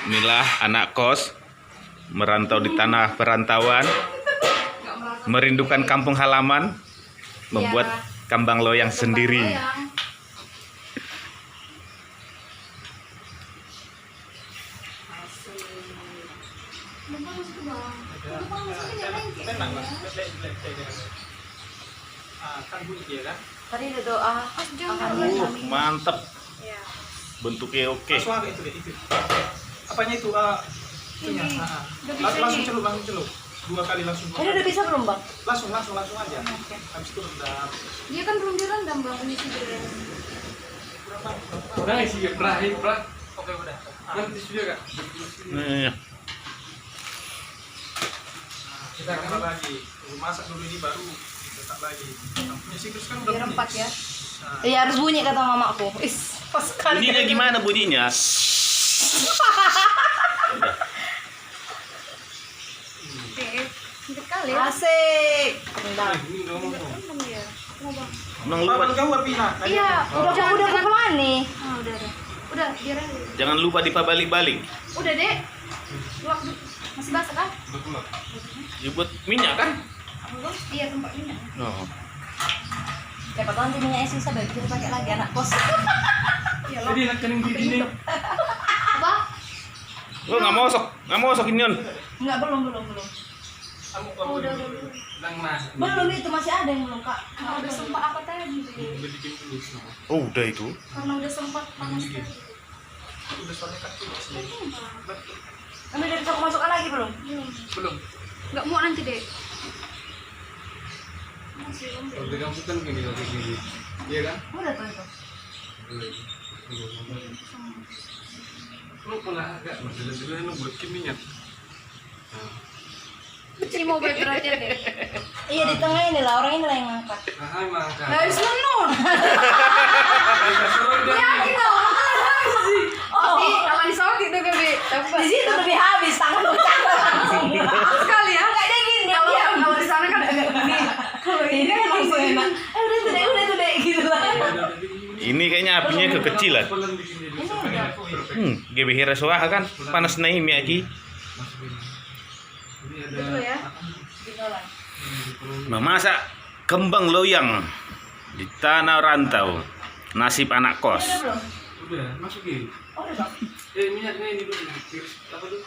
Inilah anak kos merantau di tanah perantauan, merindukan kampung halaman, membuat kambang loyang sendiri. Tadi ada doa. Mantep. Bentuknya oke. Itu. Apanya itu? Itunya. Langsung celup. 2 kali langsung. Ini udah bisa belum, Bang? Langsung aja. Habis itu rendam. Dia kan belum direndam, Bang. Ini sih Udah isi berakhir. Oke, udah. Nanti sudah Kak. Nih, Kita akan lagi. Masak dulu ini baru dicetak lagi. Punya siklus kan udah biar bunyi. 4 ya. Iya, harus bunyi kata mamaku. Pas sekali. bunyinya gimana bunyinya? Sedikit kali ya. Asik. Bentar. Rendam ya. Kenapa? Emang lupa, Papan kau apinya. Iya, Udah pelan nih. udah. Udah, biar aja. jangan lupa dipabalik-balik. Udah, Dek. Masih basah kan? Ya buat minyak kan? Iya, tempat minyak. Oh. Siapa tahu nanti minyaknya sisa baru kita pakai lagi anak kos. Iya, Jadi kening di sini. Apa? Lo nggak mau sok ini on. Enggak, belum. Oh, udah. Lang mas. Belum itu masih ada yang belum, Kak. Karena udah sempat apa tadi? Oh udah itu. Karena udah sempat panas tadi. Udah soalnya kan tuh. Kamu udah bisa masukkan lagi belum? Belum. Nggak mau nanti, Dek. Masih belum. Kalau pegang kan gini kayak gini. Iya kan? Udah tuh itu. Lu pernah agak dulu lu buat minyak. Cuci mau berarti ya, Dek. Iya, di tengah ini lah, orang ini lah yang ngangkat. Nah, mangkat. Harus menun. Oh, Kalau di sawah gitu, Bebe. di situ lebih habis tangan langsung. Sekali ya. Enggak ada gini. Kalau di sana kan agak gini. Kalau ini kan langsung enak. Udah tuh deh gitu lah. Ini kayaknya apinya kekecilan. GBH rasuah kan panas naik mi lagi. Ini Betul ada ya. Memasak kembang loyang di tanah rantau. Nasib anak kos. udah masukin. Oh, udah. Minyaknya ini dulu. Apa tuh?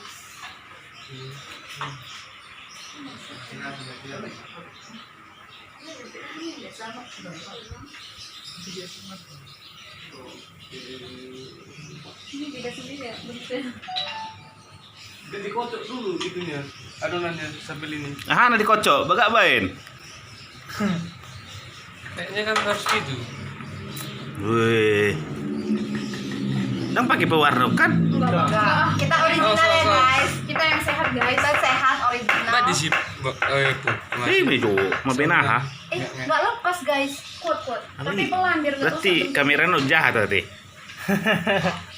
Ini beda sendiri ya. Betul. Dan dikocok dulu gitunya. Adonannya sambil ini. Ah, nanti kocok, bagak bain. Kayaknya kan harus gitu. Wih. Nang pakai pewarna kan? Enggak. Kita original ya, guys. Kita yang sehat, guys. Kita sehat original. Mbak di sip. Itu. Bejo, mabenaha. Nggak lepas, guys. Kuat. Tapi pelan biar nggak Berarti rusak. kameranya jahat tadi.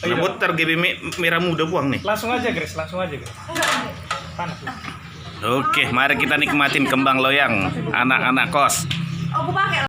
Nah, putar GB merah muda buang nih. Langsung aja, Grace. Enggak. Panas. Oke, mari kita nikmatin kembang loyang anak-anak kos. Oh, aku pakai